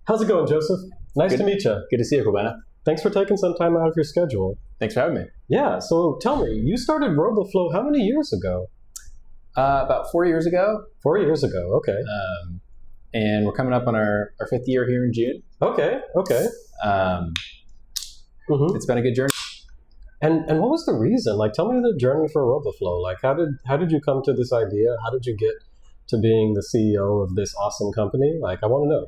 How's it going, Joseph? Nice to meet you. Good to see you, Kwabena. Thanks for taking some time out of your schedule. Thanks for having me. Yeah, so tell me, you started Roboflow how many years ago? About 4 years ago. 4 years ago, okay. And we're coming up on our 5th year here in June. Okay. It's been a good journey. And what was the reason? Like, tell me the journey for Roboflow. Like, how did you come to this idea? How did you get to being the CEO of this awesome company? Like, I want to know.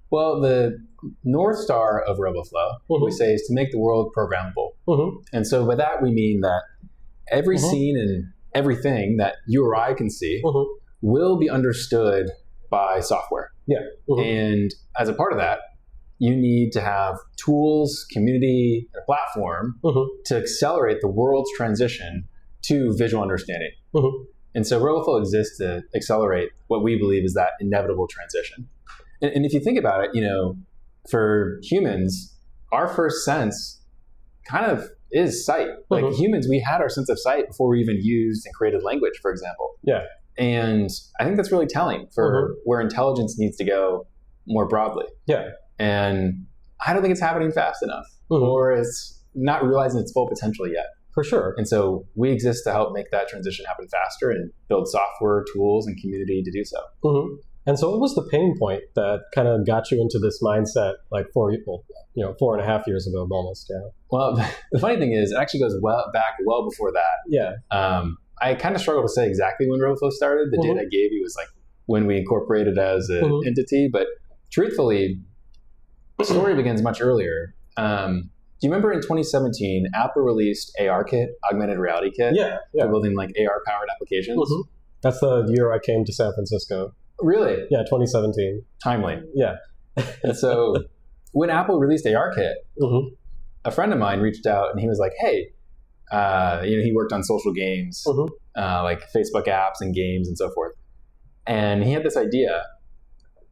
Well, the North Star of Roboflow, we say, is to make the world programmable. And so by that, we mean that every scene and everything that you or I can see will be understood by software. Yeah. And as a part of that, you need to have tools, community, and a platform to accelerate the world's transition to visual understanding. And so Roboflow exists to accelerate what we believe is that inevitable transition. And if you think about it, for humans, our first sense kind of is sight. Like humans, we had our sense of sight before we even used and created language, for example. Yeah. And I think that's really telling for where intelligence needs to go more broadly. Yeah. And I don't think it's happening fast enough, or it's not realizing its full potential yet. For sure. And so we exist to help make that transition happen faster and build software, tools, and community to do so. And so what was the pain point that kind of got you into this mindset like 4.5 years ago almost? Yeah. Well, the funny thing is, it actually goes back well before that. Yeah. I kind of struggle to say exactly when Roboflow started. The date I gave you was like when we incorporated as an entity, but truthfully, the story begins much earlier. Do you remember in 2017, Apple released ARKit, Augmented Reality Kit, for building like AR-powered applications? That's the year I came to San Francisco. Really? Yeah, 2017. Timely. Yeah. And so when Apple released ARKit, a friend of mine reached out and he was like, hey, he worked on social games, like Facebook apps and games and so forth. And he had this idea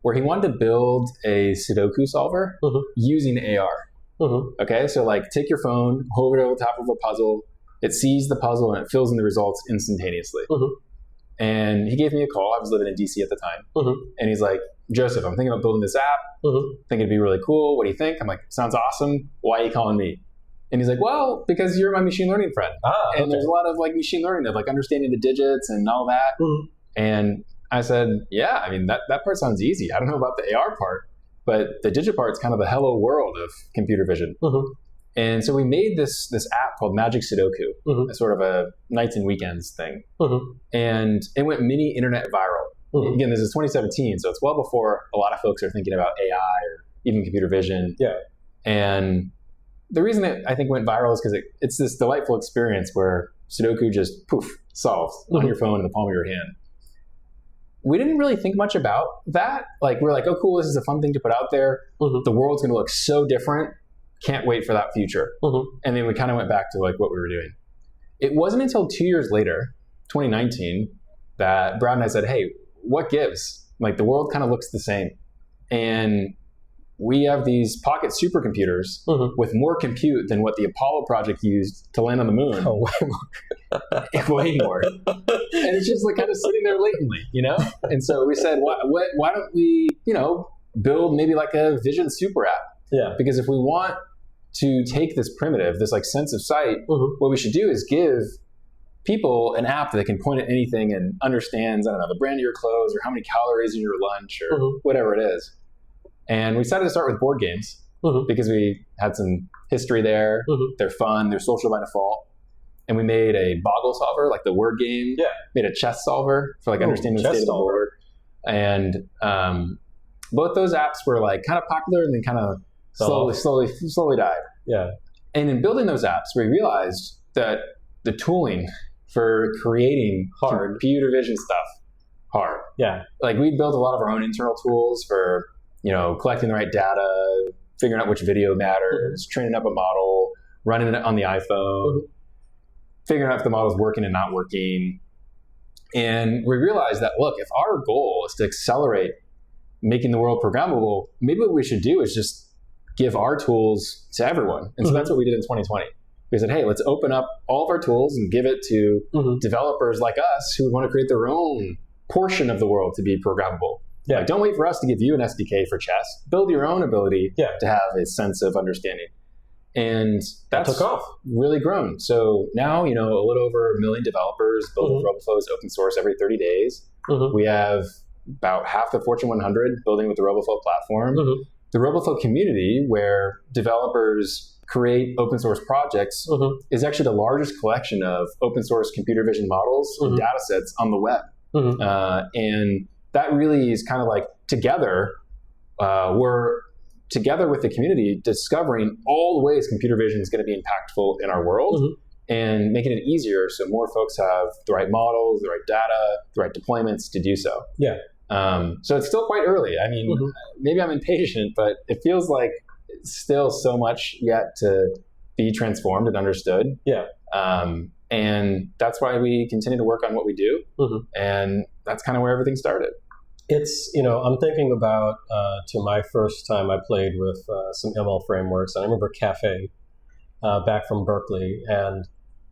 where he wanted to build a Sudoku solver using AR. Okay, so like take your phone, hold it over the top of a puzzle, it sees the puzzle and it fills in the results instantaneously. And he gave me a call. I was living in DC at the time. And he's like, Joseph, I'm thinking about building this app. Think it'd be really cool. What do you think? I'm like, sounds awesome. Why are you calling me? And he's like, well, because you're my machine learning friend. And there's a lot of like machine learning of like understanding the digits and all that. And I said, yeah, I mean, that part sounds easy. I don't know about the AR part, but the digit part is kind of the hello world of computer vision. And so we made this app called Magic Sudoku, a sort of a nights and weekends thing. And it went mini internet viral. Again, this is 2017, so it's well before a lot of folks are thinking about AI or even computer vision. Yeah. And the reason it, I think, went viral is because it's this delightful experience where Sudoku just, poof, solves on your phone in the palm of your hand. We didn't really think much about that. Like, we're like, oh, cool, this is a fun thing to put out there. The world's going to look so different. Can't wait for that future. And then we kind of went back to like what we were doing. It wasn't until 2 years later, 2019, that Brad and I said, hey, what gives? Like, the world kind of looks the same. And we have these pocket supercomputers with more compute than what the Apollo project used to land on the moon. Oh, way more. Way more. And it's just like kind of sitting there latently, And so we said, why don't we, build maybe like a vision super app? Yeah. Because if we want to take this primitive, this like sense of sight, what we should do is give people an app that can point at anything and understands, I don't know, the brand of your clothes or how many calories in your lunch or whatever it is. And we decided to start with board games because we had some history there. They're fun. They're social by default. And we made a boggle solver, like the word game. Yeah. Made a chess solver for like understanding the state of the board. And both those apps were like kind of popular and then kind of slowly died. Yeah. And in building those apps, we realized that the tooling for creating computer vision stuff, hard. Yeah. Like, we built a lot of our own internal tools for, collecting the right data, figuring out which video matters, training up a model, running it on the iPhone, figuring out if the model's working and not working. And we realized that, look, if our goal is to accelerate making the world programmable, maybe what we should do is just give our tools to everyone. And so that's what we did in 2020. We said, hey, let's open up all of our tools and give it to developers like us who want to create their own portion of the world to be programmable. Yeah. Like, don't wait for us to give you an SDK for chess. Build your own ability to have a sense of understanding. And that's took off. Really grown. So now, a little over 1 million developers build with Roboflow as open source every 30 days. We have about half the Fortune 100 building with the Roboflow platform. The Roboflow community, where developers create open source projects, is actually the largest collection of open source computer vision models and data sets on the web. And that really is kind of like together, we're together with the community discovering all the ways computer vision is going to be impactful in our world and making it easier so more folks have the right models, the right data, the right deployments to do so. Yeah. So it's still quite early. I mean, maybe I'm impatient, but it feels like it's still so much yet to be transformed and understood. Yeah. And that's why we continue to work on what we do. And that's kind of where everything started. It's, I'm thinking about to my first time I played with some ML frameworks. And I remember Cafe back from Berkeley. And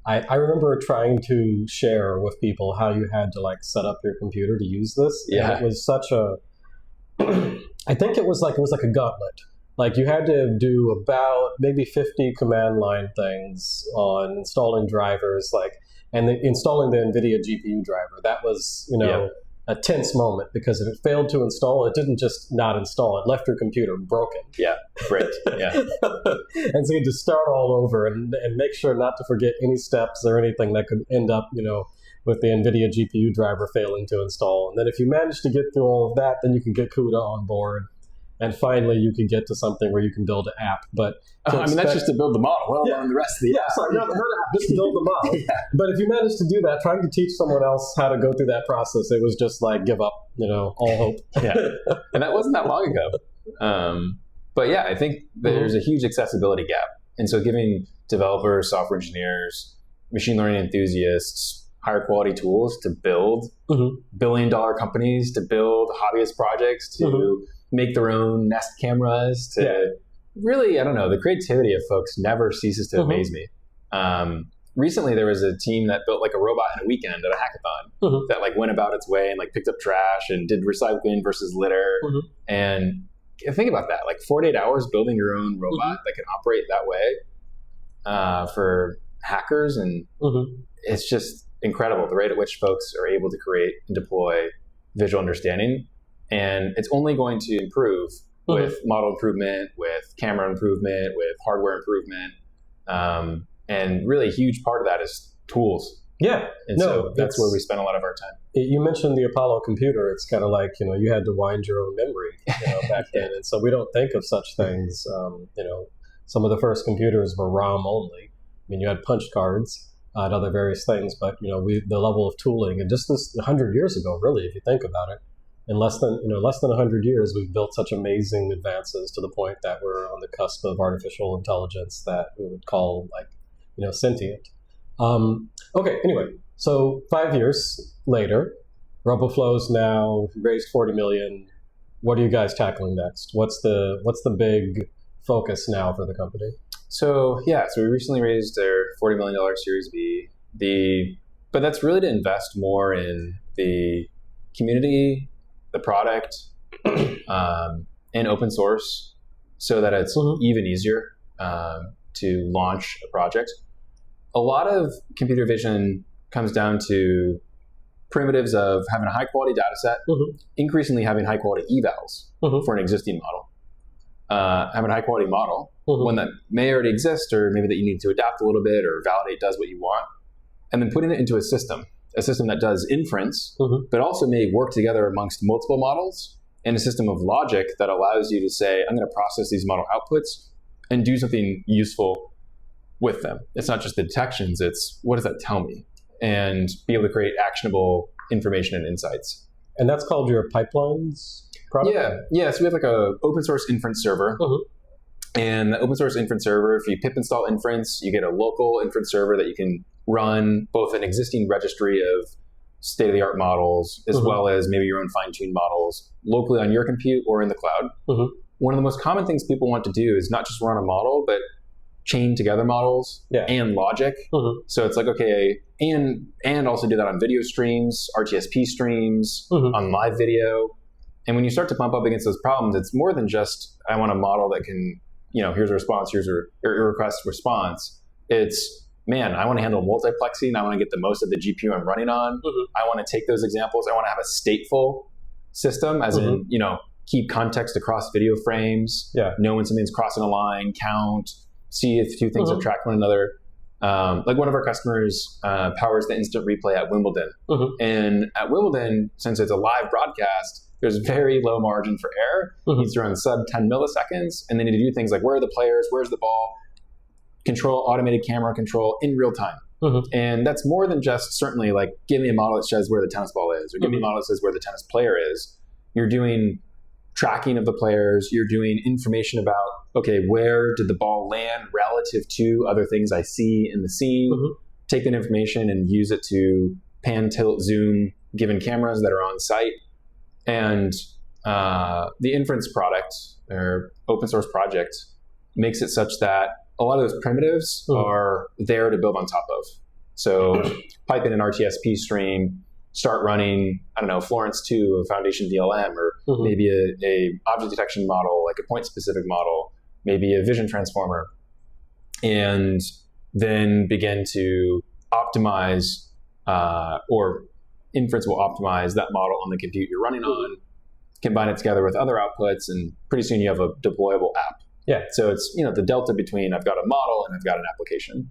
I remember trying to share with people how you had to like set up your computer to use this. Yeah. And it was such a, I think it was like a gauntlet. Like you had to do about maybe 50 command line things on installing drivers, and installing the NVIDIA GPU driver. That was, a tense moment, because if it failed to install, it didn't just not install, it left your computer broken. Yeah, great. Yeah. And so you had to start all over and make sure not to forget any steps or anything that could end up, with the NVIDIA GPU driver failing to install. And then if you manage to get through all of that, then you can get CUDA on board. And finally, you can get to something where you can build an app. But that's just to build the model. Well, on the rest of the app. Sorry, not an app, just to build the model. But if you manage to do that, trying to teach someone else how to go through that process, it was just like give up, all hope. And that wasn't that long ago. But yeah, I think there's a huge accessibility gap. And so giving developers, software engineers, machine learning enthusiasts, higher quality tools to build billion-dollar companies, to build hobbyist projects, to make their own Nest cameras, to really, I don't know, the creativity of folks never ceases to amaze me. Recently, there was a team that built like a robot in a weekend at a hackathon that like went about its way and like picked up trash and did recycling versus litter. And think about that, like 48 hours building your own robot that can operate that way for hackers. And it's just incredible the rate at which folks are able to create and deploy visual understanding. And it's only going to improve with model improvement, with camera improvement, with hardware improvement. And really a huge part of that is tools. Yeah. And so that's where we spend a lot of our time. You mentioned the Apollo computer. It's kind of like, you had to wind your own memory back then. And so we don't think of such things. Some of the first computers were ROM only. I mean, you had punch cards and other various things, but, the level of tooling, and just this 100 years ago, really, if you think about it, in less than 100 years, we've built such amazing advances to the point that we're on the cusp of artificial intelligence that we would call sentient. Okay. Anyway, so 5 years later, Roboflow's now raised 40 million. What are you guys tackling next? What's the big focus now for the company? So we recently raised our $40 million Series B. But that's really to invest more in the community, the product, and open source, so that it's even easier to launch a project. A lot of computer vision comes down to primitives of having a high quality data set, increasingly having high quality evals for an existing model, having a high quality model, one that may already exist or maybe that you need to adapt a little bit or validate does what you want, and then putting it into a system that does inference, but also may work together amongst multiple models, and a system of logic that allows you to say, I'm going to process these model outputs and do something useful with them. It's not just the detections, it's what does that tell me? And be able to create actionable information and insights. And that's called your pipelines product? Yeah. So we have like a open source inference server. And the open source inference server, if you pip install inference, you get a local inference server that you can run both an existing registry of state-of-the-art models, as well as maybe your own fine-tuned models locally on your compute or in the cloud. One of the most common things people want to do is not just run a model, but chain together models and logic. So it's like, okay, and also do that on video streams, RTSP streams, on live video. And when you start to bump up against those problems, it's more than just, I want a model that can, here's a response, here's a request response. It's, man, I want to handle multiplexing. I want to get the most of the GPU I'm running on. I want to take those examples. I want to have a stateful system, as in, keep context across video frames, know when something's crossing a line, count, see if two things have tracked one another. Like one of our customers powers the instant replay at Wimbledon. And at Wimbledon, since it's a live broadcast, there's very low margin for error. Needs to run sub 10 milliseconds. And they need to do things like, where are the players? Where's the ball? Control, automated camera control in real time. And that's more than just certainly like, give me a model that says where the tennis ball is, or give me a model that says where the tennis player is. You're doing tracking of the players. You're doing information about, okay, where did the ball land relative to other things I see in the scene? Take that information and use it to pan, tilt, zoom given cameras that are on site. And the inference product or open source project makes it such that a lot of those primitives are there to build on top of. So pipe in an RTSP stream, start running, I don't know, Florence 2, a foundation VLM, or maybe a object detection model, like a point specific model, maybe a vision transformer, and then begin to optimize, or inference will optimize that model on the compute you're running on, combine it together with other outputs, and pretty soon you have a deployable app. So it's, the delta between I've got a model and I've got an application.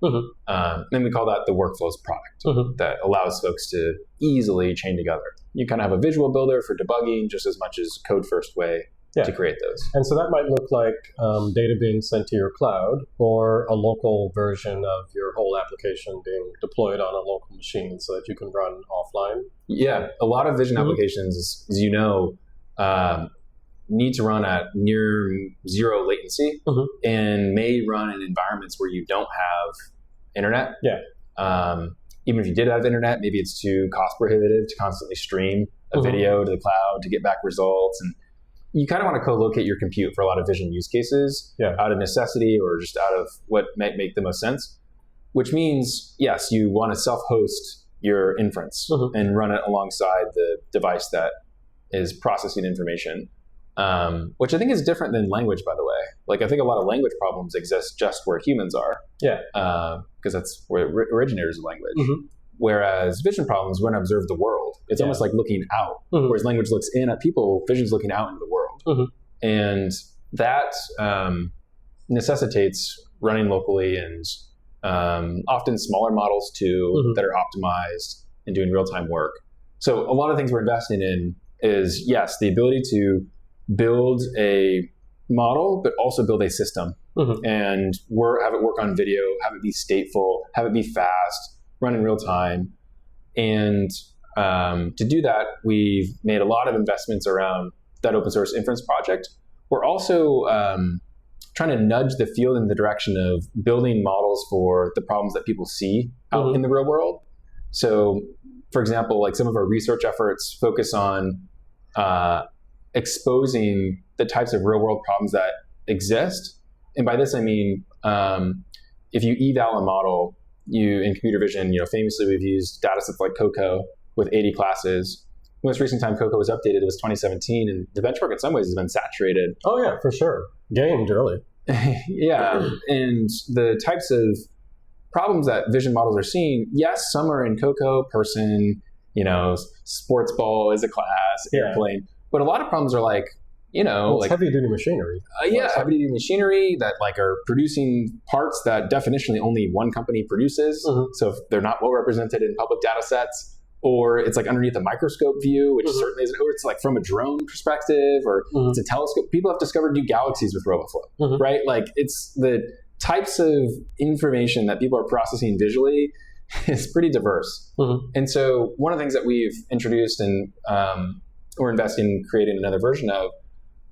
Then we call that the workflows product that allows folks to easily chain together. You kind of have a visual builder for debugging just as much as code first way to create those. And so that might look like data being sent to your cloud, or a local version of your whole application being deployed on a local machine so that you can run offline. Yeah, a lot of vision applications, as you know, need to run at near zero latency and may run in environments where you don't have internet. Even if you did have internet, maybe it's too cost prohibitive to constantly stream a video to the cloud to get back results. And you kind of want to co-locate your compute for a lot of vision use cases out of necessity or just out of what might make the most sense, which means, yes, you want to self-host your inference and run it alongside the device that is processing information. Which I think is different than language, by the way. Like, I think a lot of language problems exist just where humans are. Because that's where originators of language. Whereas vision problems, we're going to observe the world. It's almost like looking out. Whereas language looks in at people, vision's looking out into the world. And that necessitates running locally and often smaller models too that are optimized and doing real-time work. So a lot of things we're investing in is, yes, the ability to build a model, but also build a system and have it work on video, have it be stateful, have it be fast, run in real time. And to do that, we've made a lot of investments around that open source inference project. We're also trying to nudge the field in the direction of building models for the problems that people see out in the real world. So, for example, like some of our research efforts focus on exposing the types of real world problems that exist. And by this, I mean, if you eval a model, in computer vision, famously we've used data sets like COCO with 80 classes. The most recent time COCO was updated was 2017, and the benchmark in some ways has been saturated. Oh yeah, for sure. Gamed really. And the types of problems that vision models are seeing, yes, some are in COCO, person, sports ball is a class, airplane. But a lot of problems are like, it's heavy-duty machinery. Heavy-duty machinery that are producing parts that definitionally only one company produces. So if they're not well represented in public data sets, or it's like underneath a microscope view, which certainly isn't, or it's like from a drone perspective, or it's a telescope. People have discovered new galaxies with Roboflow, right? Like, it's the types of information that people are processing visually is pretty diverse. And so one of the things that we've introduced and we're investing in creating another version of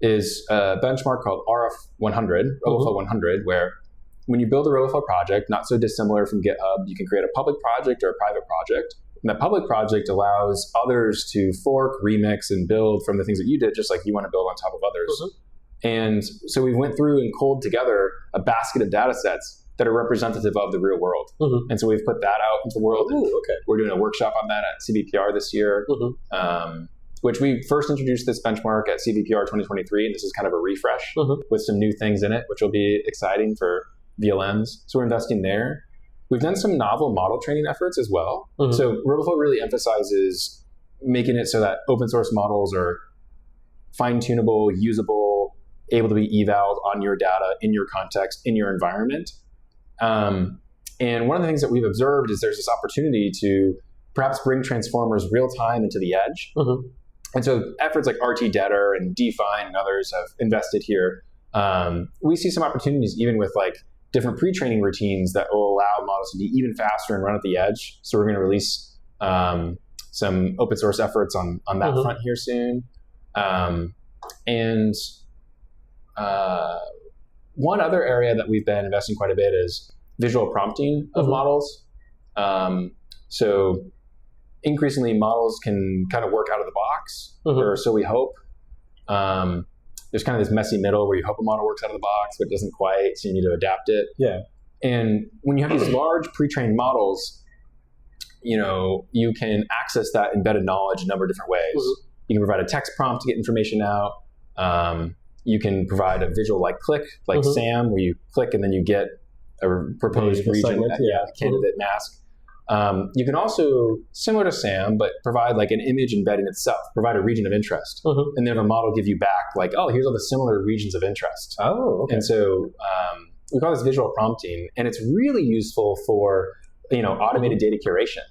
is a benchmark called RF100, Roboflow 100, where when you build a Roboflow project, not so dissimilar from GitHub, you can create a public project or a private project. And that public project allows others to fork, remix, and build from the things that you did, just like you want to build on top of others. And so we went through and culled together a basket of data sets that are representative of the real world. And so we've put that out into the world. We're doing a workshop on that at CBPR this year. which we first introduced this benchmark at CVPR 2023, and this is kind of a refresh with some new things in it, which will be exciting for VLMs. So we're investing there. We've done some novel model training efforts as well. So Roboflow really emphasizes making it so that open source models are fine-tunable, usable, able to be evaled on your data, in your context, in your environment. And one of the things that we've observed is there's this opportunity to perhaps bring transformers real time into the edge. And so efforts like RT-Deader and Define and others have invested here. We see some opportunities even with like different pre-training routines that will allow models to be even faster and run at the edge. So we're going to release some open source efforts on that front here soon. And one other area that we've been investing quite a bit is visual prompting of models. So increasingly models can kind of work out of the box, or so we hope. There's kind of this messy middle where you hope a model works out of the box, but it doesn't quite, so you need to adapt it. Yeah. And when you have these large pre-trained models, you can access that embedded knowledge a number of different ways. You can provide a text prompt to get information out. You can provide a visual like click, like SAM, where you click and then you get a proposed region, candidate mask. You can also, similar to SAM, but provide like an image embedding itself, provide a region of interest. And then have a model give you back like, oh, here's all the similar regions of interest. Oh, okay. And so we call this visual prompting, and it's really useful for, automated data curation,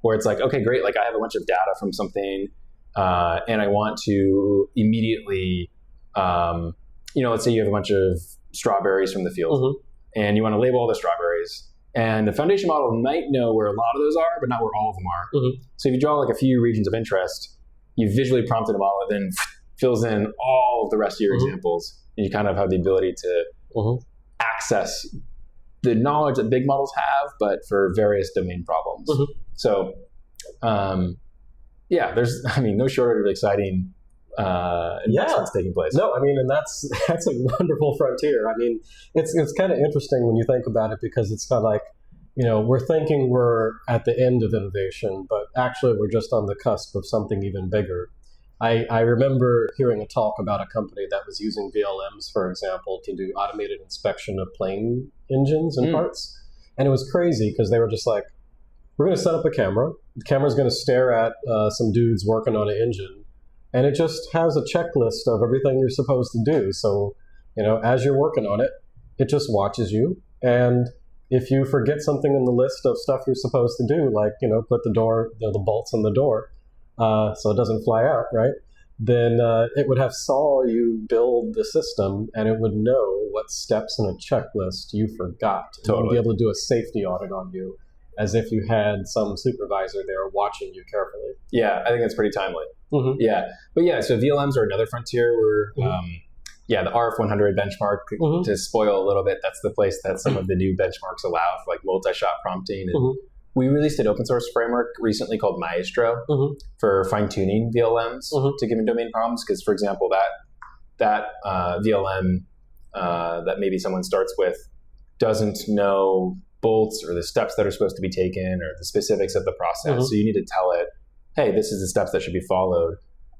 where it's like, okay, great, like I have a bunch of data from something, and I want to immediately, let's say you have a bunch of strawberries from the field, and you want to label all the strawberries. And the foundation model might know where a lot of those are, but not where all of them are. So if you draw like a few regions of interest, you visually prompted a model that then fills in all of the rest of your examples. And you kind of have the ability to access the knowledge that big models have, but for various domain problems. So, there's, no shortage of exciting investments taking place. No, and that's a wonderful frontier. It's kind of interesting when you think about it, because it's kind of like, we're thinking we're at the end of innovation, but actually we're just on the cusp of something even bigger. I remember hearing a talk about a company that was using VLMs, for example, to do automated inspection of plane engines and parts. And it was crazy because they were just like, we're going to set up a camera. The camera's going to stare at some dudes working on an engine. And it just has a checklist of everything you're supposed to do. So, as you're working on it, it just watches you. And if you forget something in the list of stuff you're supposed to do, like, put the bolts in the door, so it doesn't fly out, right? Then it would have saw you build the system, and it would know what steps in a checklist you forgot. Totally. It would be able to do a safety audit on you, as if you had some supervisor there watching you carefully. Yeah, I think that's pretty timely. Yeah. But so VLMs are another frontier where, the RF100 benchmark, to spoil a little bit, that's the place that some of the new benchmarks allow for like multi-shot prompting. And we released an open source framework recently called Maestro for fine-tuning VLMs to given domain problems. Because, for example, that VLM that maybe someone starts with doesn't know bolts or the steps that are supposed to be taken or the specifics of the process. So you need to tell it, hey, this is the steps that should be followed.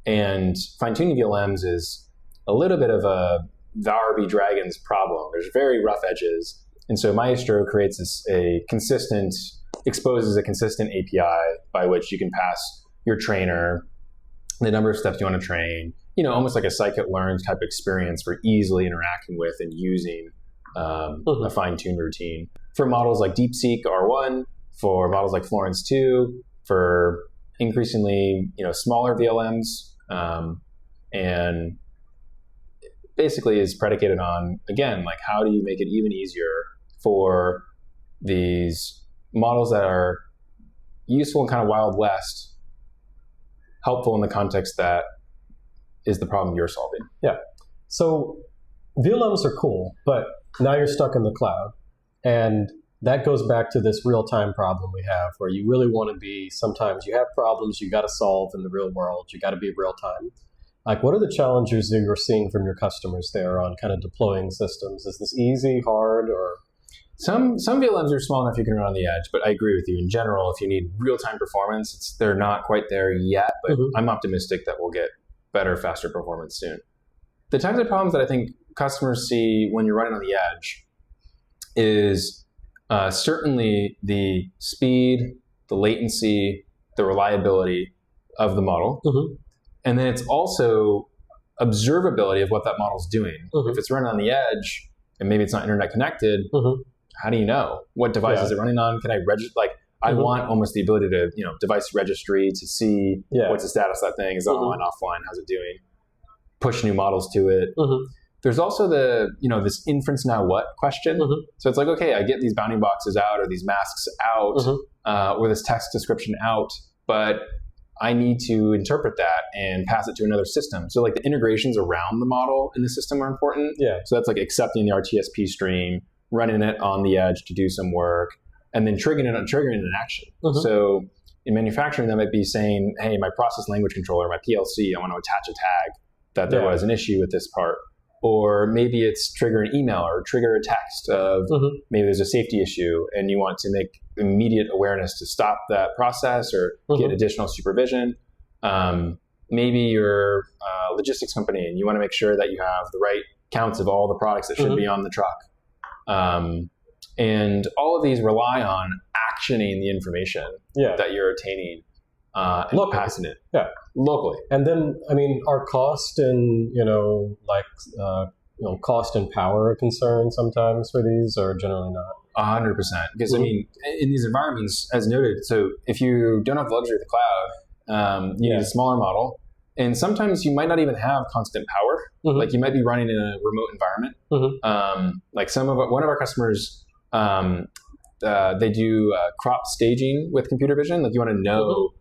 And fine-tuning VLMs is a little bit of a Varby Dragons problem. There's very rough edges. And so Maestro exposes a consistent API by which you can pass your trainer the number of steps you want to train, almost like a scikit-learn type experience for easily interacting with and using a fine-tuned routine. For models like DeepSeek R1, for models like Florence 2, for increasingly, smaller VLMs, and basically is predicated on, again, like how do you make it even easier for these models that are useful in kind of Wild West, helpful in the context that is the problem you're solving. Yeah. So VLMs are cool, but now you're stuck in the cloud. And that goes back to this real-time problem we have, where you really want to be, sometimes you have problems you got to solve in the real world. You got to be real-time. Like, what are the challenges that you're seeing from your customers there on kind of deploying systems? Is this easy, hard, or? Some VLMs are small enough you can run on the edge, but I agree with you. In general, if you need real-time performance, they're not quite there yet, but I'm optimistic that we'll get better, faster performance soon. The types of problems that I think customers see when you're running on the edge is certainly the speed, the latency, the reliability of the model. And then it's also observability of what that model's doing. If it's running on the edge and maybe it's not internet connected, how do you know? What device is it running on? Can I register? Like, I want almost the ability to, device registry to see what's the status of that thing. Is it online, offline? How's it doing? Push new models to it. There's also the, this inference now what question. So it's like, okay, I get these bounding boxes out or these masks out or this text description out, but I need to interpret that and pass it to another system. So like the integrations around the model in the system are important. So that's like accepting the RTSP stream, running it on the edge to do some work, and then triggering an action. So in manufacturing, that might be saying, hey, my process language controller, my PLC, I want to attach a tag that there was an issue with this part. Or maybe it's trigger an email or trigger a text of maybe there's a safety issue and you want to make immediate awareness to stop that process or get additional supervision. Maybe you're a logistics company and you want to make sure that you have the right counts of all the products that should be on the truck. And all of these rely on actioning the information that you're attaining and passing it locally. And then, I mean, are cost and, cost and power a concern sometimes for these, or generally not? 100%. Because, I mean, in these environments, as noted, so if you don't have the luxury of the cloud, you need a smaller model. And sometimes you might not even have constant power. Like you might be running in a remote environment. Like one of our customers, they do crop staging with computer vision. Like you want to know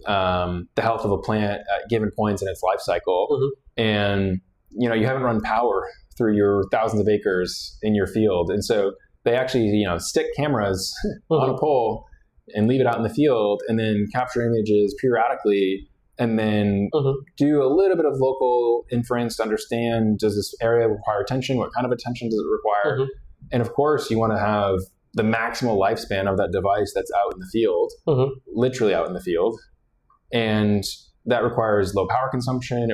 the health of a plant at given points in its life cycle. And, you haven't run power through your thousands of acres in your field. And so they actually, stick cameras on a pole and leave it out in the field and then capture images periodically and then do a little bit of local inference to understand, does this area require attention? What kind of attention does it require? And of course, you want to have the maximal lifespan of that device that's out in the field, literally out in the field. And that requires low power consumption.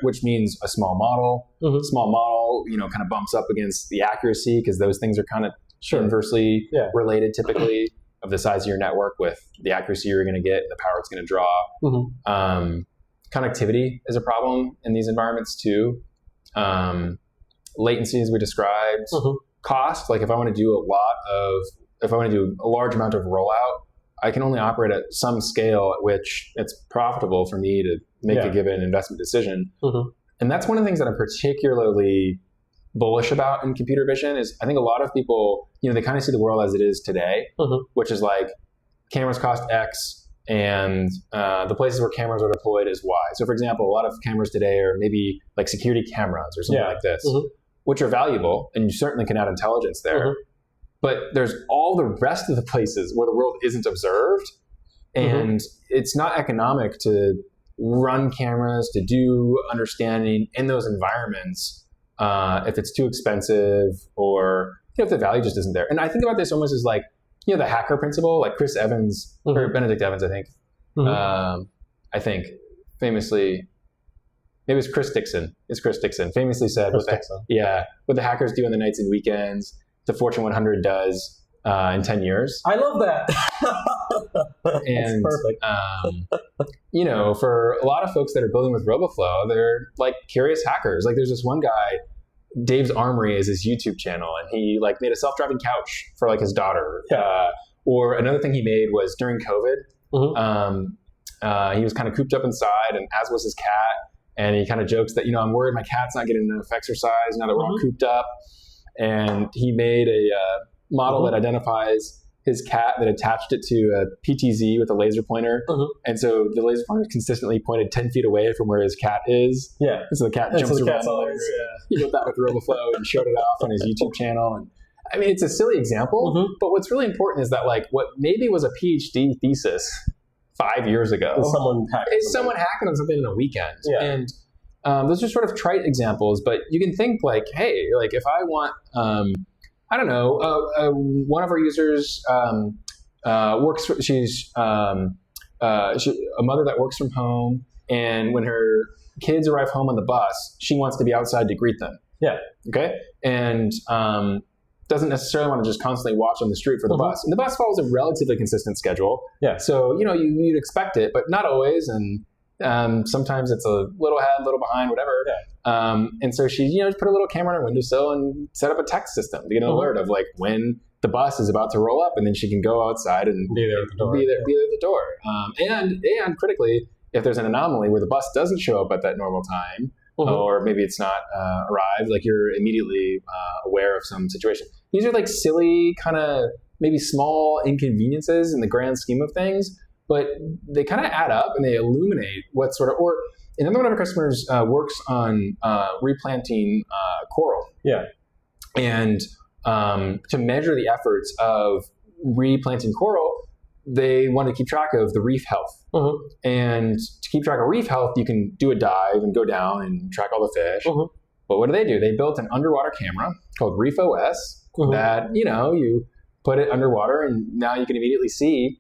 Which means a small model. Small model, kind of bumps up against the accuracy because those things are kind of inversely related typically of the size of your network with the accuracy you're going to get and the power it's going to draw. Connectivity is a problem in these environments too. Latency, as we described. Cost, like if I want to do a large amount of rollout, I can only operate at some scale at which it's profitable for me to make a given investment decision. And that's one of the things that I'm particularly bullish about in computer vision is I think a lot of people, they kind of see the world as it is today, which is like cameras cost X and the places where cameras are deployed is Y. So for example, a lot of cameras today are maybe like security cameras or something like this, which are valuable and you certainly can add intelligence there. But there's all the rest of the places where the world isn't observed and it's not economic to run cameras, to do understanding in those environments if it's too expensive or if the value just isn't there. And I think about this almost as like, the hacker principle, like Chris Evans, or Benedict Evans, I think, famously, maybe it's Chris Dixon. It's Chris Dixon. Famously said, what the hackers do on the nights and weekends, the Fortune 100 does in 10 years. I love that. And, that's perfect. for a lot of folks that are building with Roboflow, they're like curious hackers. Like there's this one guy, Dave's Armory is his YouTube channel, and he like made a self-driving couch for like his daughter. Or another thing he made was during COVID, he was kind of cooped up inside, and as was his cat. And he kind of jokes that, I'm worried my cat's not getting enough exercise now that we're all cooped up. And he made a model that identifies his cat that attached it to a PTZ with a laser pointer. And so the laser pointer consistently pointed 10 feet away from where his cat is. And so the cat jumps around. He did that with Roboflow and showed it off on his YouTube channel. And I mean, it's a silly example, but what's really important is that like what maybe was a PhD thesis 5 years ago is someone hacking on something in a weekend. And those are sort of trite examples, but you can think like, hey, like if I want, I don't know. One of our users works. She's a mother that works from home, and when her kids arrive home on the bus, she wants to be outside to greet them. Yeah. Okay. And doesn't necessarily want to just constantly watch on the street for the bus. And the bus follows a relatively consistent schedule. Yeah. So you'd expect it, but not always. And sometimes it's a little ahead, a little behind, whatever. Yeah. And so she, put a little camera on her windowsill and set up a text system to get an alert of like when the bus is about to roll up, and then she can go outside and be there at the door. Be there at the door. And critically, if there's an anomaly where the bus doesn't show up at that normal time, or maybe it's not arrived, like you're immediately aware of some situation. These are like silly, kind of maybe small inconveniences in the grand scheme of things, but they kind of add up and they illuminate what sort of, or another one of our customers works on replanting coral. Yeah. And to measure the efforts of replanting coral, they want to keep track of the reef health. And to keep track of reef health, you can do a dive and go down and track all the fish. But what do? They built an underwater camera called Reef OS that, you put it underwater, and now you can immediately see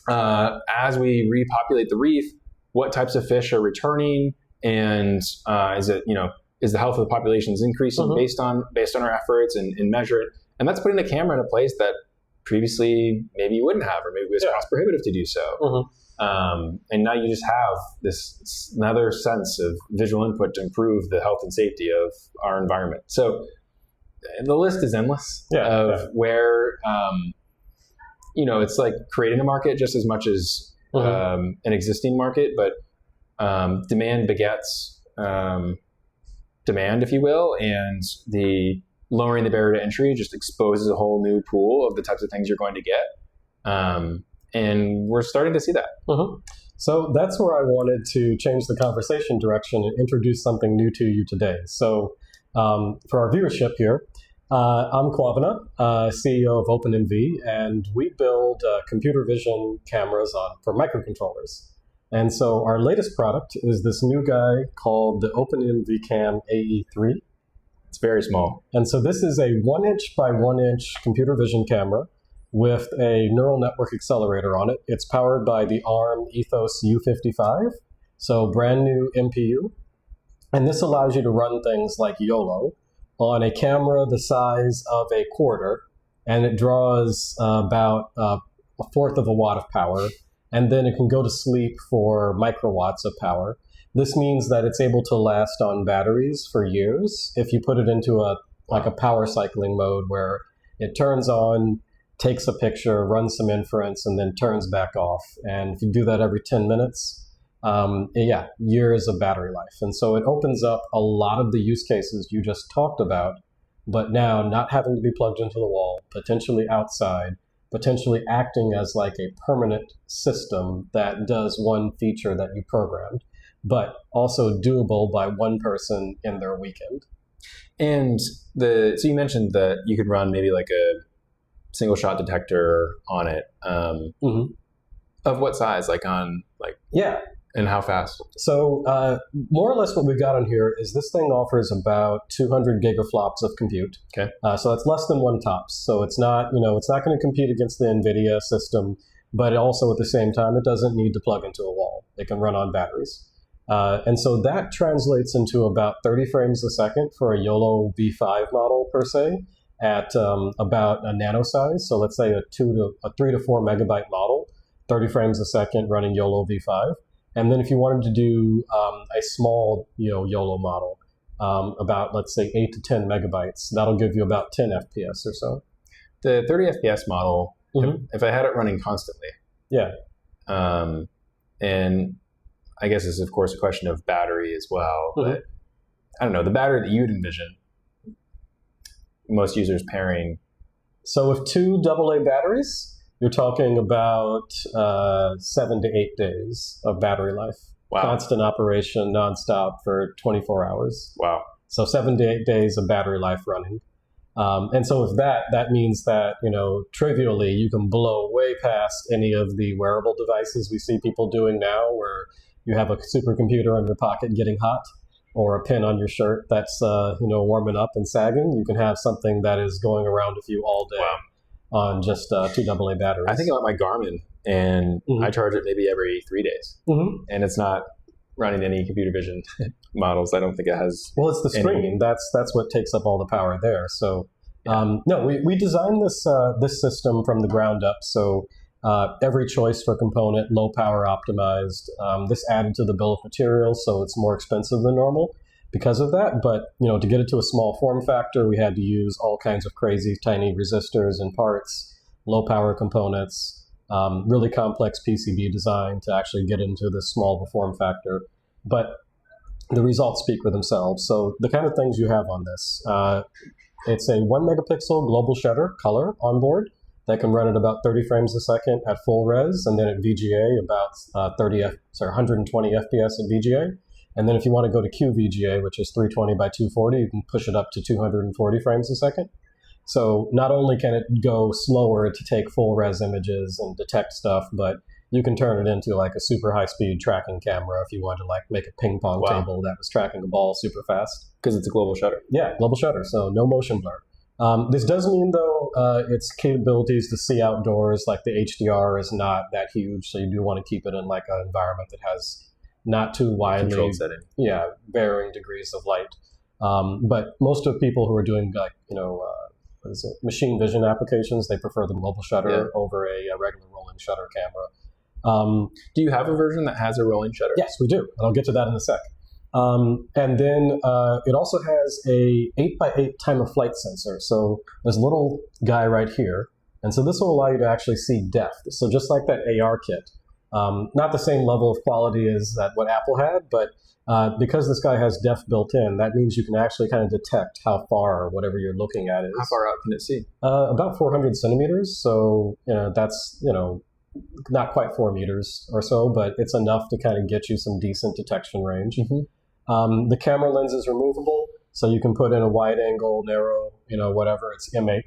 as we repopulate the reef, what types of fish are returning, and is the health of the population is increasing based on our efforts, and measure it. And that's putting a camera in a place that previously maybe you wouldn't have, or maybe it was cost prohibitive to do so. And now you just have this another sense of visual input to improve the health and safety of our environment. So the list is endless where, it's like creating a market just as much as an existing market, but demand begets demand, if you will, and the lowering the barrier to entry just exposes a whole new pool of the types of things you're going to get. And we're starting to see that. So that's where I wanted to change the conversation direction and introduce something new to you today. So for our viewership here, I'm Kwabena, CEO of OpenMV, and we build computer vision cameras for microcontrollers. And so our latest product is this new guy called the OpenMV Cam AE3. It's very small. And so this is a 1-inch by 1-inch computer vision camera with a neural network accelerator on it. It's powered by the ARM Ethos U55, so brand new MPU. And this allows you to run things like YOLO on a camera the size of a quarter, and it draws about a fourth of a watt of power, and then it can go to sleep for microwatts of power. This means that it's able to last on batteries for years if you put it into a power cycling mode where it turns on, takes a picture, runs some inference, and then turns back off. And if you do that every 10 minutes, years of battery life. And so it opens up a lot of the use cases you just talked about, but now not having to be plugged into the wall, potentially outside, potentially acting as like a permanent system that does one feature that you programmed, but also doable by one person in their weekend. And so you mentioned that you could run maybe like a single shot detector on it. Of what size? And how fast? So more or less what we've got on here is this thing offers about 200 gigaflops of compute. Okay. So that's less than 1 TOPS. So it's not, it's not going to compete against the NVIDIA system, but also at the same time, it doesn't need to plug into a wall. It can run on batteries. And so that translates into about 30 frames a second for a YOLO V5 model per se at about a nano size. So let's say a 3 to 4 megabyte model, 30 frames a second running YOLO V5. And then if you wanted to do a small YOLO model, about, let's say, 8 to 10 megabytes, that'll give you about 10 FPS or so. The 30 FPS model, if I had it running constantly. Yeah. And I guess it's, of course, a question of battery as well. But I don't know, the battery that you'd envision most users pairing. So with 2 AA batteries, you're talking about 7 to 8 days of battery life. Wow. Constant operation, nonstop for 24 hours. Wow. So 7 to 8 days of battery life running. And so with that means that, trivially, you can blow way past any of the wearable devices we see people doing now, where you have a supercomputer in your pocket getting hot, or a pin on your shirt that's warming up and sagging. You can have something that is going around with you all day on just 2 AA batteries. I think about my Garmin, and I charge it maybe every 3 days, and it's not running any computer vision models. I don't think it has. Well, it's the screen. That's what takes up all the power there. So no, we designed this system from the ground up. So every choice for component, low power optimized. This added to the bill of materials, so it's more expensive than normal because of that. But to get it to a small form factor, we had to use all kinds of crazy tiny resistors and parts, low power components, really complex PCB design to actually get into this small form factor. But the results speak for themselves. So the kind of things you have on this, it's a 1 megapixel global shutter color on board that can run at about 30 frames a second at full res, and then at VGA about 120 FPS at VGA. And then if you want to go to QVGA, which is 320 by 240, you can push it up to 240 frames a second. So not only can it go slower to take full res images and detect stuff, but you can turn it into like a super high speed tracking camera if you want to like make a ping pong table that was tracking a ball super fast. Because it's a global shutter. Yeah, global shutter, so no motion blur. This does mean, though, its capabilities to see outdoors, like the HDR, is not that huge. So you do want to keep it in like an environment that has not too widely, controlled setting. Yeah, varying degrees of light. But most of people who are doing like machine vision applications, they prefer the global shutter over a regular rolling shutter camera. Do you have a version that has a rolling shutter? Yes, we do, and I'll get to that in a sec. And then it also has a 8x8 time of flight sensor. So there's a little guy right here. And so this will allow you to actually see depth. So just like that AR kit, not the same level of quality as that what Apple had, but because this guy has depth built in, that means you can actually kind of detect how far whatever you're looking at is. How far out can it see? About 400 centimeters. So that's not quite 4 meters or so, but it's enough to kind of get you some decent detection range. The camera lens is removable, so you can put in a wide angle, narrow, whatever, it's M8.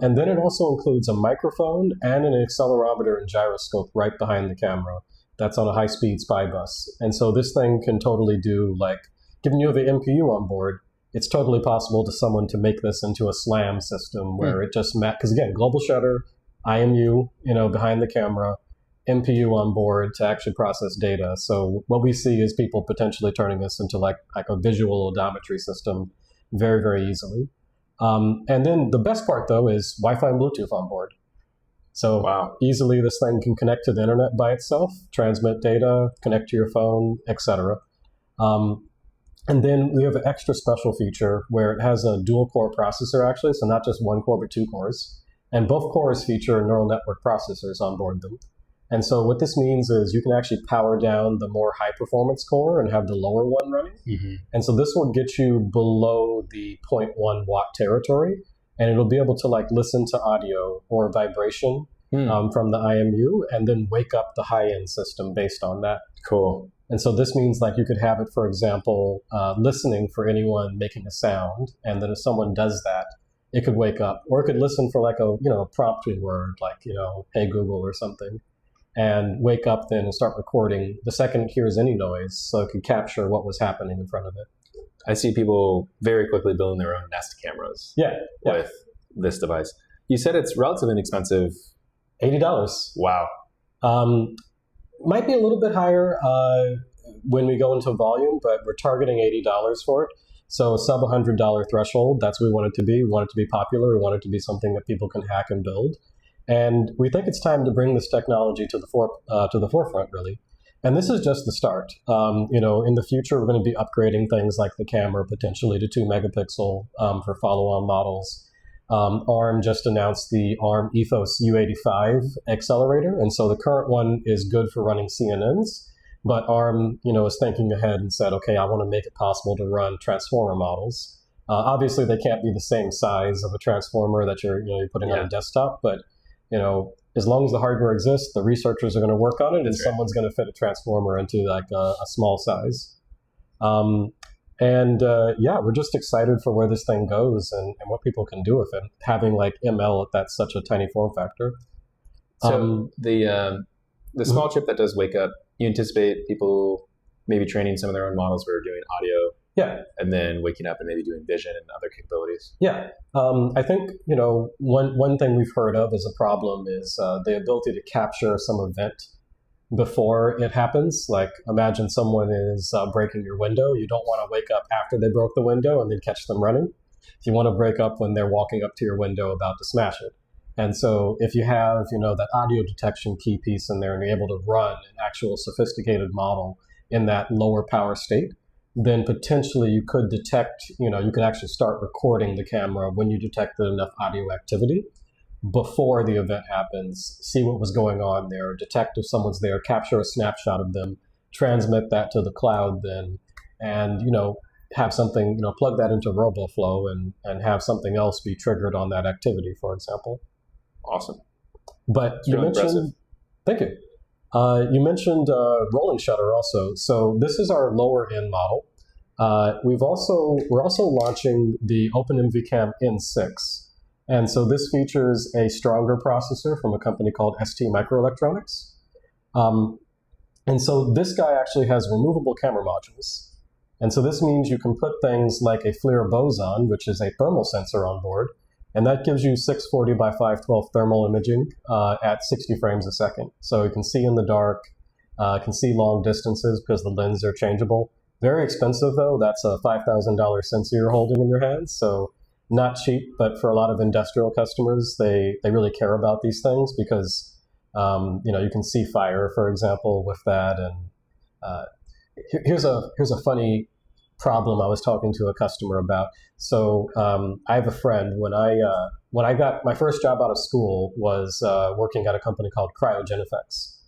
And then it also includes a microphone and an accelerometer and gyroscope right behind the camera. That's on a high-speed SPY bus. And so this thing can totally do, like, given you have an MPU on board, it's totally possible to someone to make this into a SLAM system where it just because again, global shutter, IMU, behind the camera, MPU on board to actually process data. So what we see is people potentially turning this into like a visual odometry system very, very easily. And then the best part, though, is Wi-Fi and Bluetooth on board. So easily this thing can connect to the internet by itself, transmit data, connect to your phone, etc. And then we have an extra special feature where it has a dual-core processor, actually, so not just 1 core, but 2 cores. And both cores feature neural network processors on board them. And so what this means is you can actually power down the more high-performance core and have the lower one running. And so this will get you below the 0.1 watt territory, and it'll be able to like listen to audio or vibration from the IMU and then wake up the high-end system based on that. Cool. And so this means like you could have it, for example, listening for anyone making a sound, and then if someone does that, it could wake up, or it could listen for like a prompting word like hey Google or something, and wake up then and start recording the second it hears any noise, so it could capture what was happening in front of it. I see people very quickly building their own Nest cameras with this device. You said it's relatively inexpensive. $80. Wow. Might be a little bit higher when we go into volume, but we're targeting $80 for it. So sub $100 threshold, that's what we want it to be. We want it to be popular. We want it to be something that people can hack and build. And we think it's time to bring this technology to the forefront, really. And this is just the start. In the future, we're going to be upgrading things like the camera potentially to 2 megapixel for follow-on models. ARM just announced the ARM Ethos U85 accelerator, and so the current one is good for running CNNs. But ARM, is thinking ahead and said, okay, I want to make it possible to run transformer models. Obviously, they can't be the same size of a transformer that you're putting on a desktop, but as long as the hardware exists, the researchers are going to work on it, and someone's going to fit a transformer into like a small size. We're just excited for where this thing goes and what people can do with it, having like ML that's such a tiny form factor. So the small chip that does wake up, you anticipate people maybe training some of their own models where doing audio. Yeah. And then waking up and maybe doing vision and other capabilities. Yeah. I think, one thing we've heard of as a problem is the ability to capture some event before it happens. Like, imagine someone is breaking your window. You don't want to wake up after they broke the window and then catch them running. You want to break up when they're walking up to your window about to smash it. And so if you have, that audio detection key piece in there and you're able to run an actual sophisticated model in that lower power state, then potentially you could detect, you could actually start recording the camera when you detected enough audio activity before the event happens, see what was going on there, detect if someone's there, capture a snapshot of them, transmit that to the cloud then, and, have something, plug that into Roboflow and have something else be triggered on that activity, for example. Awesome. But you mentioned, impressive. Thank you. You mentioned rolling shutter also. So this is our lower end model. We're also launching the OpenMV Cam N6. And so this features a stronger processor from a company called ST Microelectronics. And so this guy actually has removable camera modules. And so this means you can put things like a FLIR boson, which is a thermal sensor on board, and that gives you 640 by 512 thermal imaging at 60 frames a second. So you can see in the dark, can see long distances because the lenses are changeable. Very expensive though. That's a $5,000 sensor you're holding in your hands. So not cheap, but for a lot of industrial customers, they really care about these things because, you can see fire, for example, with that. And here's a funny problem I was talking to a customer about. So I have a friend. When I got my first job out of school was working at a company called Cryogenifex.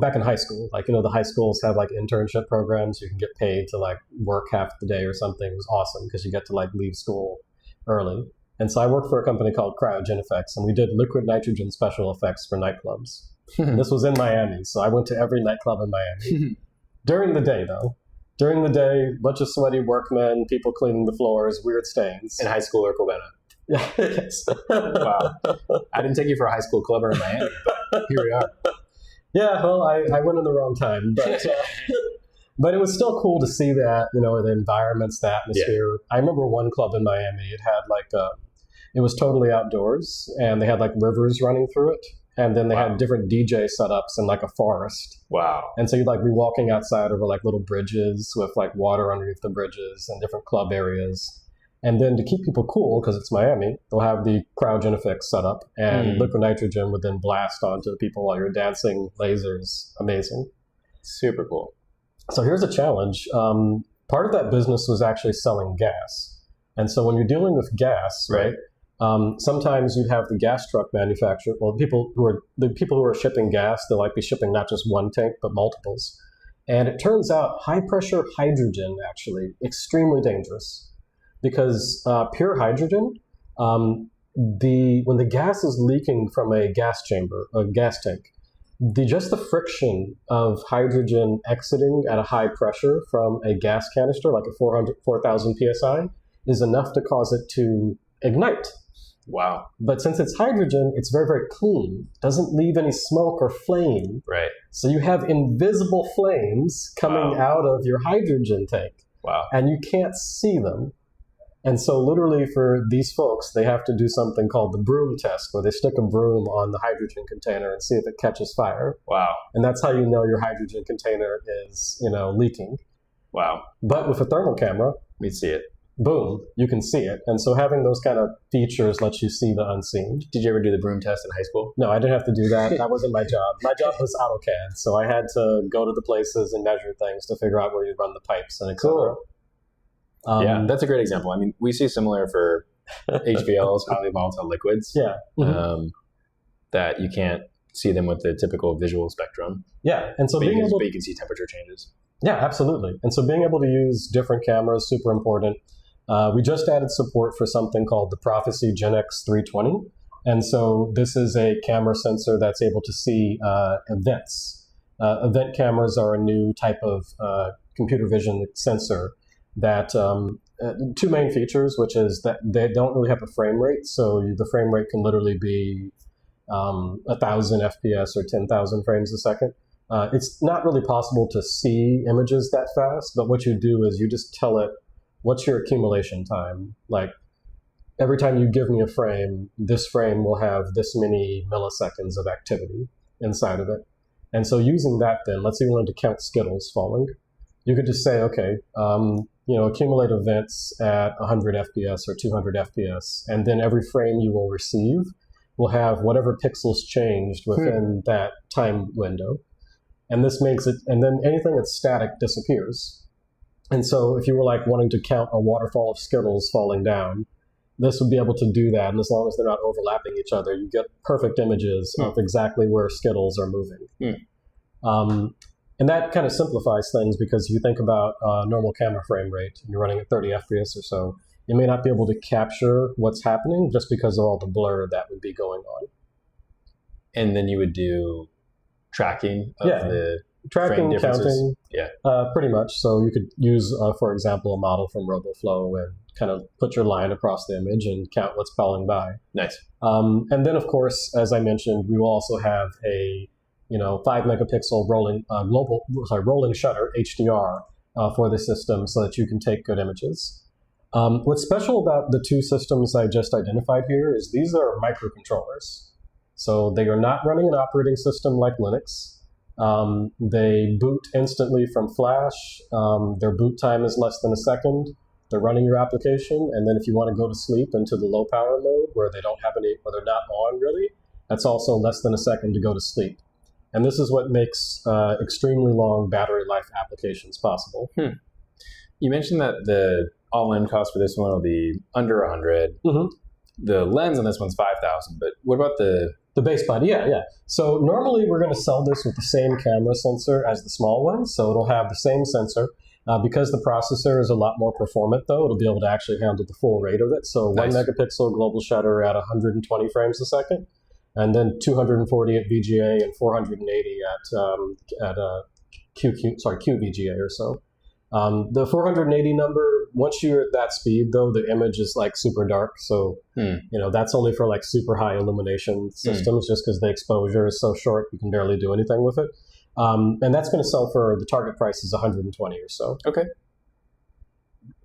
Back in high school, the high schools have internship programs. You can get paid to work half the day or something. It was awesome because you get to leave school early. And so I worked for a company called Cryogenifex, and we did liquid nitrogen special effects for nightclubs. And this was in Miami, so I went to every nightclub in Miami. During the day, though. During the day, bunch of sweaty workmen, people cleaning the floors, weird stains. In high school or Kwabena. Yeah, yes. Wow. I didn't take you for a high school clubber in Miami, but here we are. Yeah, well, I went in the wrong time, but it was still cool to see that, the environments, the atmosphere. Yeah. I remember one club in Miami, it had it was totally outdoors, and they had rivers running through it. And then they had different DJ setups in a forest. Wow. And so you'd be walking outside over little bridges with water underneath the bridges and different club areas. And then to keep people cool, because it's Miami, they'll have the cryogenific setup, and liquid nitrogen would then blast onto the people while you're dancing lasers. Amazing. Super cool. So here's a challenge. Part of that business was actually selling gas. And so when you're dealing with gas, right? Sometimes you'd have the gas truck manufacturer. Well, the people who are shipping gas, they'll be shipping not just one tank but multiples. And it turns out high pressure hydrogen actually extremely dangerous because pure hydrogen, when the gas is leaking from a gas chamber, a gas tank, just the friction of hydrogen exiting at a high pressure from a gas canister, like a 4,000 psi, is enough to cause it to ignite. Wow. But since it's hydrogen, it's very, very clean. Doesn't leave any smoke or flame. Right. So you have invisible flames coming out of your hydrogen tank. Wow. And you can't see them. And so literally for these folks, they have to do something called the broom test, where they stick a broom on the hydrogen container and see if it catches fire. Wow. And that's how you know your hydrogen container is, leaking. Wow. But with a thermal camera, we see it. Boom, you can see it. And so having those kind of features lets you see the unseen. Did you ever do the broom test in high school? No, I didn't have to do that. That wasn't my job. My job was AutoCAD. So I had to go to the places and measure things to figure out where you run the pipes and et cetera. Cool. Yeah, that's a great example. I mean, we see similar for HVLs, highly volatile liquids. Yeah. Mm-hmm. That you can't see them with the typical visual spectrum. Yeah. And so but you can see temperature changes. Yeah, absolutely. And so being able to use different cameras, super important. We just added support for something called the Prophecy Gen X 320. And so this is a camera sensor that's able to see events. Event cameras are a new type of computer vision sensor that two main features, which is that they don't really have a frame rate. So the frame rate can literally be 1,000 FPS or 10,000 frames a second. It's not really possible to see images that fast, but what you do is you just tell it, what's your accumulation time? Like, every time you give me a frame, this frame will have this many milliseconds of activity inside of it. And so using that then, let's say you wanted to count Skittles falling. You could just say, okay, accumulate events at 100 FPS or 200 FPS, and then every frame you will receive will have whatever pixels changed within that time window. And this makes it, and then anything that's static disappears. And so if you were like wanting to count a waterfall of Skittles falling down, this would be able to do that. And as long as they're not overlapping each other, you get perfect images of exactly where Skittles are moving. And that kind of simplifies things, because if you think about normal camera frame rate, and you're running at 30 FPS or so, you may not be able to capture what's happening just because of all the blur that would be going on. And then you would do tracking of the tracking, frame counting, yeah, pretty much. So you could use, for example, a model from Roboflow and kind of put your line across the image and count what's falling by. Nice. And then, of course, as I mentioned, we will also have a 5 megapixel rolling shutter HDR for the system, so that you can take good images. What's special about the two systems I just identified here is these are microcontrollers. So they are not running an operating system like Linux. They boot instantly from flash. Their boot time is less than a second. They're running your application, and then if you want to go to sleep into the low power mode where they don't have any, or they're not on really, that's also less than a second to go to sleep. And this is what makes extremely long battery life applications possible. You mentioned that the all-in cost for this one will be under 100. The lens on this one's 5,000, but what about the base body? Yeah. So normally we're going to sell this with the same camera sensor as the small one, so it'll have the same sensor. Because the processor is a lot more performant, though, it'll be able to actually handle the full rate of it. So nice. 1 megapixel global shutter at 120 frames a second, and then 240 at VGA and 480 at QVGA or so. The 480 number, once you're at that speed, though, the image is like super dark. So, that's only for like super high illumination systems, just because the exposure is so short, you can barely do anything with it. And that's going to sell for, the target price is 120 or so. Okay.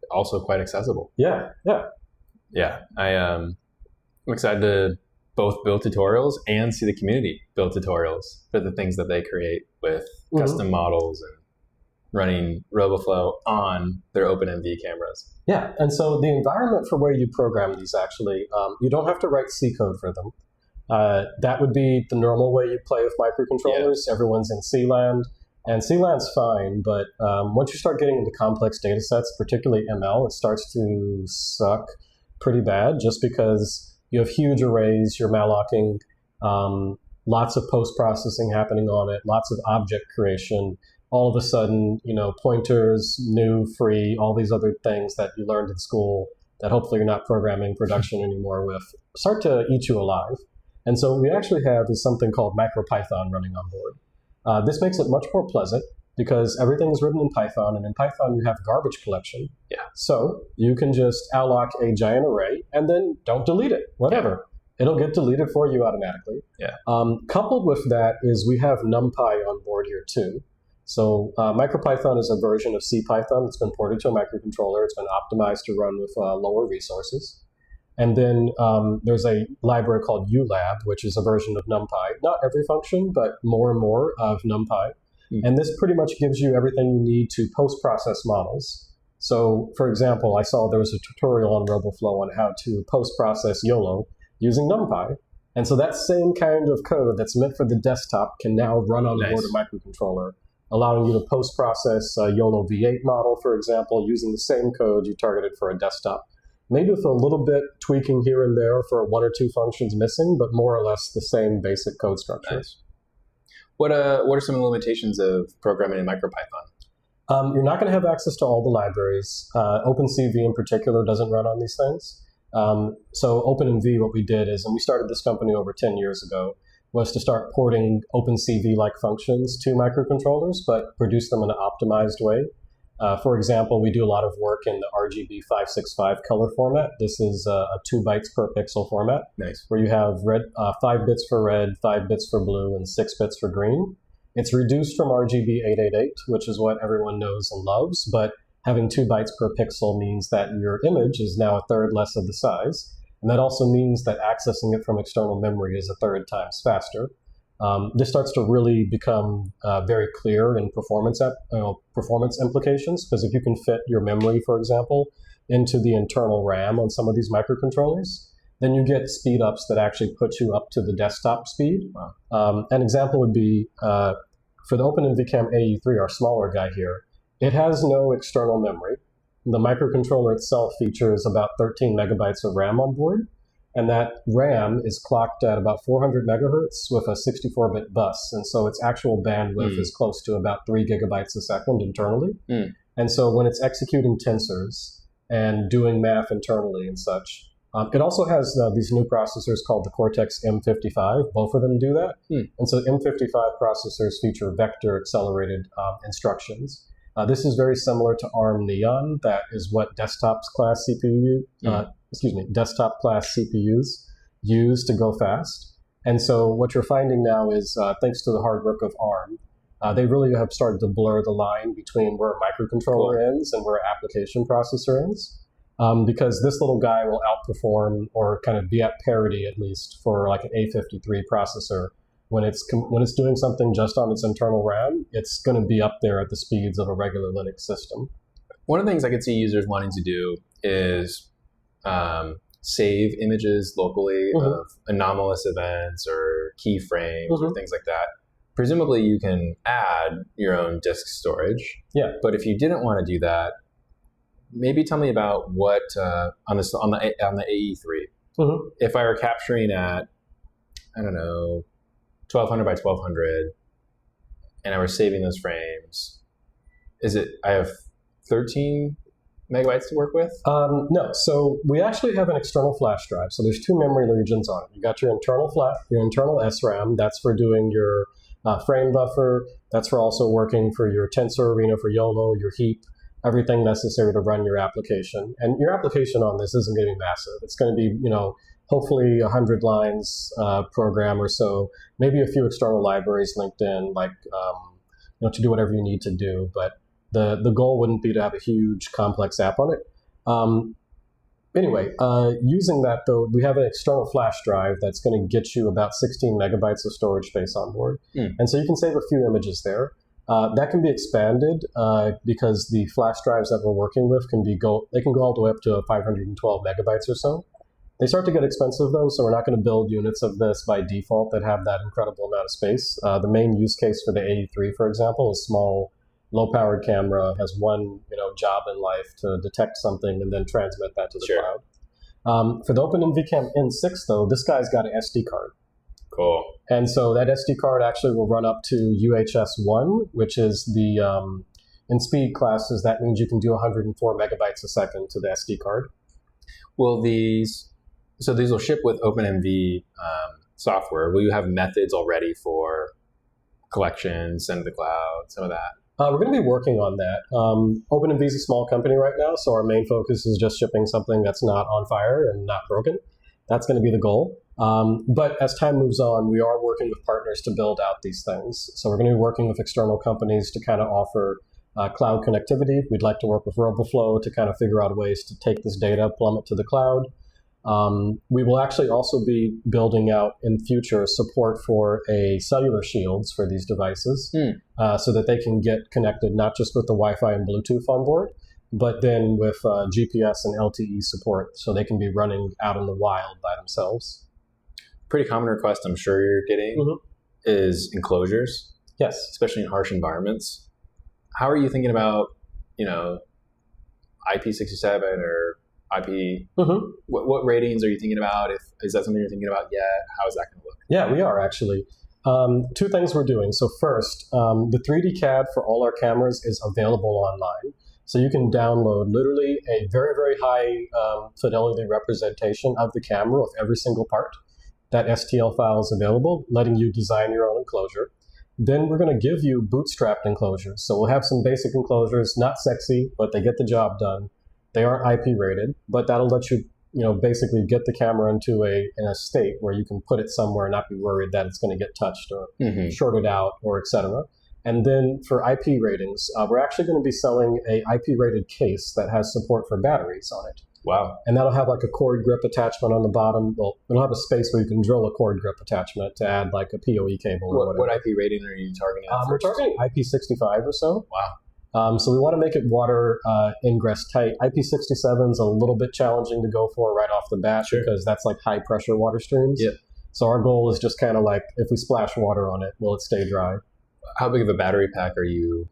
Also quite accessible. Yeah. I'm excited to both build tutorials and see the community build tutorials for the things that they create with custom models and running Roboflow on their OpenMV cameras. Yeah, and so the environment for where you program these, actually, you don't have to write C code for them. That would be the normal way you play with microcontrollers. Yeah. Everyone's in C land, and C land's fine, but once you start getting into complex data sets, particularly ML, it starts to suck pretty bad, just because you have huge arrays, you're mallocking, lots of post-processing happening on it, lots of object creation. All of a sudden, pointers, new, free, all these other things that you learned in school that hopefully you're not programming production anymore with, start to eat you alive. And so what we actually have is something called MicroPython running on board. This makes it much more pleasant because everything is written in Python, and in Python you have garbage collection. Yeah. So you can just alloc a giant array and then don't delete it, whatever. Yeah. It'll get deleted for you automatically. Yeah. Coupled with that is we have NumPy on board here too. So MicroPython is a version of CPython that's been ported to a microcontroller. It's been optimized to run with lower resources. And then there's a library called ULab, which is a version of NumPy. Not every function, but more and more of NumPy. And this pretty much gives you everything you need to post-process models. So, for example, I saw there was a tutorial on Roboflow on how to post-process YOLO using NumPy. And so that same kind of code that's meant for the desktop can now run on board a microcontroller, allowing you to post-process a YOLO V8 model, for example, using the same code you targeted for a desktop. Maybe with a little bit tweaking here and there for one or two functions missing, but more or less the same basic code structure. Nice. What are some of the limitations of programming in MicroPython? You're not going to have access to all the libraries. OpenCV in particular doesn't run on these things. So OpenMV, what we did is, and we started this company over 10 years ago, was to start porting OpenCV-like functions to microcontrollers, but produce them in an optimized way. For example, we do a lot of work in the RGB 565 color format. This is a 2 bytes per pixel format. Nice. Where you have 5 bits for red, 5 bits for blue, and 6 bits for green. It's reduced from RGB 888, which is what everyone knows and loves, but having 2 bytes per pixel means that your image is now a third less of the size. And that also means that accessing it from external memory is a third times faster. This starts to really become very clear in performance implications, because if you can fit your memory, for example, into the internal RAM on some of these microcontrollers, then you get speed ups that actually put you up to the desktop speed. Wow. An example would be for the OpenMV Cam AE3, our smaller guy here, it has no external memory. The microcontroller itself features about 13 megabytes of RAM on board, and that RAM is clocked at about 400 megahertz with a 64-bit bus, and so its actual bandwidth is close to about 3 gigabytes a second internally. And so when it's executing tensors and doing math internally and such, it also has these new processors called the Cortex M55. Both of them do that. And so M55 processors feature vector-accelerated instructions. This is very similar to ARM Neon. That is what desktop class CPUs use to go fast. And so what you're finding now is, thanks to the hard work of ARM, they really have started to blur the line between where a microcontroller ends and where an application processor ends. Because this little guy will outperform or kind of be at parity, at least, for like an A53 processor. When it's doing something just on its internal RAM, it's going to be up there at the speeds of a regular Linux system. One of the things I could see users wanting to do is save images locally of anomalous events or keyframes or things like that. Presumably, you can add your own disk storage. Yeah. But if you didn't want to do that, maybe tell me about what on the AE3. If I were capturing at, I don't know, 1200 by 1200, and I were saving those frames, I have 13 megabytes to work with? No, so we actually have an external flash drive. So there's 2 memory regions on it. You got your internal SRAM. That's for doing your frame buffer. That's for also working for your tensor arena for YOLO, your heap, everything necessary to run your application. And your application on this isn't going to be massive. It's going to be, hopefully 100 lines program or so, maybe a few external libraries linked in, like to do whatever you need to do. But the goal wouldn't be to have a huge complex app on it. Anyway, using that though, we have an external flash drive that's going to get you about 16 megabytes of storage space on board. And so you can save a few images there. That can be expanded because the flash drives that we're working with can go all the way up to 512 megabytes or so. They start to get expensive though, so we're not going to build units of this by default that have that incredible amount of space. The main use case for the AE3, for example, is small, low-powered camera, has one job in life to detect something and then transmit that to the cloud. For the OpenMV Cam N6 though, this guy's got an SD card. Cool. And so that SD card actually will run up to UHS-1, which is the, in speed classes, that means you can do 104 megabytes a second to the SD card. Will these will ship with OpenMV software. Will you have methods already for collection, send to the cloud, some of that? We're going to be working on that. OpenMV is a small company right now, so our main focus is just shipping something that's not on fire and not broken. That's going to be the goal. But as time moves on, we are working with partners to build out these things. So we're going to be working with external companies to kind of offer cloud connectivity. We'd like to work with Roboflow to kind of figure out ways to take this data, plumb it to the cloud. We will actually also be building out in future support for a cellular shields for these devices so that they can get connected not just with the Wi-Fi and Bluetooth on board, but then with GPS and LTE support so they can be running out in the wild by themselves. Pretty common request I'm sure you're getting is enclosures. Yes. Especially in harsh environments. How are you thinking about, IP67 or IP? What ratings are you thinking about? Is that something you're thinking about yet? How is that going to look? Yeah, we are actually. 2 things we're doing. So first, the 3D CAD for all our cameras is available online. So you can download literally a very, very high fidelity representation of the camera of every single part. That STL file is available, letting you design your own enclosure. Then we're going to give you bootstrapped enclosures. So we'll have some basic enclosures, not sexy, but they get the job done. They aren't IP rated, but that'll let you basically get the camera into in a state where you can put it somewhere and not be worried that it's going to get touched or shorted out or etc. And then for IP ratings, we're actually going to be selling a IP-rated case that has support for batteries on it. Wow. And that'll have like a cord grip attachment on the bottom. Well, it'll have a space where you can drill a cord grip attachment to add like a PoE cable or whatever. What IP rating are you targeting? We're targeting IP65 or so. Wow. So we want to make it water ingress tight. IP67 is a little bit challenging to go for right off the bat because that's like high pressure water streams. Yep. So our goal is just kind of like, if we splash water on it, will it stay dry? How big of a battery pack are you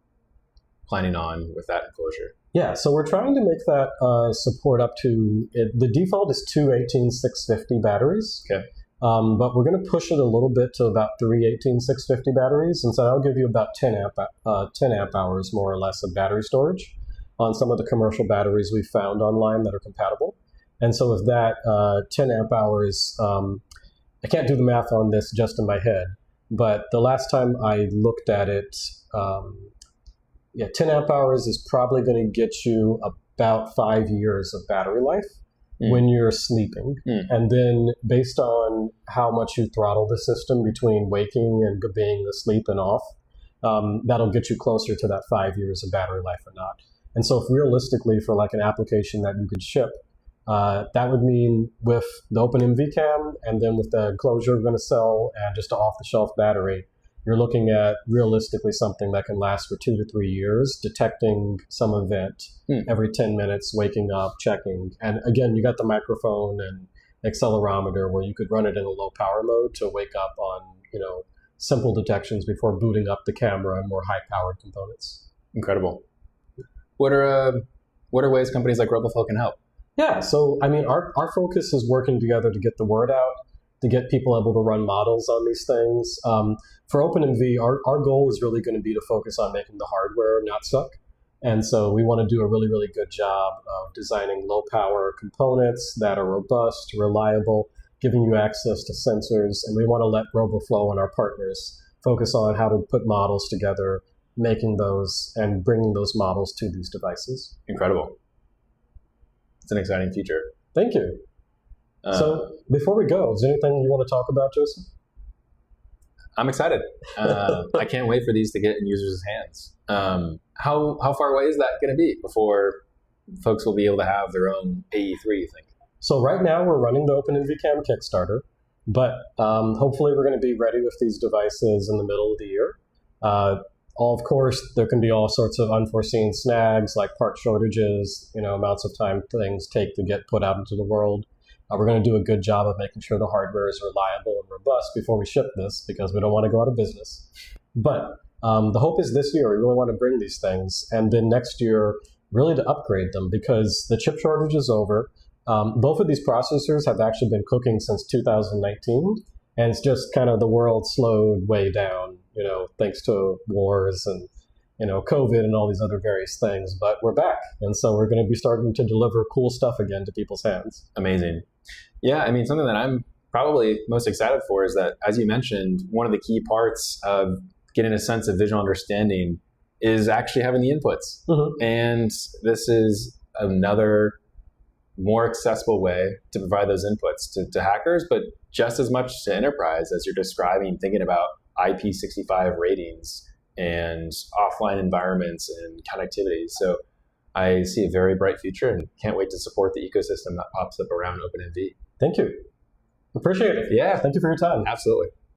planning on with that enclosure? Yeah, so we're trying to make that support up to, the default is two 18650 batteries. Okay. But we're going to push it a little bit to about three 18650 batteries. And so that'll give you about 10 amp hours, more or less, of battery storage on some of the commercial batteries we've found online that are compatible. And so with that 10 amp hours, I can't do the math on this just in my head, but the last time I looked at it, 10 amp hours is probably going to get you about 5 years of battery life when you're sleeping. And then based on how much you throttle the system between waking and being asleep and off, that'll get you closer to that 5 years of battery life or not. And so if realistically for like an application that you could ship, that would mean with the OpenMV Cam and then with the enclosure we're going to sell and just an off-the-shelf battery, you're looking at realistically something that can last for 2 to 3 years, detecting some event every 10 minutes, waking up, checking. And again, you got the microphone and accelerometer where you could run it in a low power mode to wake up on, simple detections before booting up the camera and more high powered components. Incredible. What are ways companies like Roboflow can help? Yeah, so I mean, our focus is working together to get the word out, to get people able to run models on these things. For OpenMV, our goal is really going to be to focus on making the hardware not suck. And so we want to do a really, really good job of designing low power components that are robust, reliable, giving you access to sensors. And we want to let Roboflow and our partners focus on how to put models together, making those and bringing those models to these devices. Incredible. It's an exciting future. Thank you. So before we go, is there anything you want to talk about, Joseph? I'm excited. I can't wait for these to get in users' hands. How far away is that going to be before folks will be able to have their own AE3, you think? So right now we're running the OpenMV Cam Kickstarter, but hopefully we're going to be ready with these devices in the middle of the year. Of course, there can be all sorts of unforeseen snags like part shortages, amounts of time things take to get put out into the world. We're going to do a good job of making sure the hardware is reliable and robust before we ship this because we don't want to go out of business. But the hope is this year we really want to bring these things, and then next year really to upgrade them because the chip shortage is over. Both of these processors have actually been cooking since 2019, and it's just kind of the world slowed way down, thanks to wars and COVID and all these other various things. But we're back, and so we're going to be starting to deliver cool stuff again to people's hands. Amazing. Yeah, I mean, something that I'm probably most excited for is that, as you mentioned, one of the key parts of getting a sense of visual understanding is actually having the inputs. And this is another more accessible way to provide those inputs to hackers, but just as much to enterprise as you're describing, thinking about IP65 ratings and offline environments and connectivity. So I see a very bright future and can't wait to support the ecosystem that pops up around OpenMV. Thank you. Appreciate it. Yeah. Thank you for your time. Absolutely.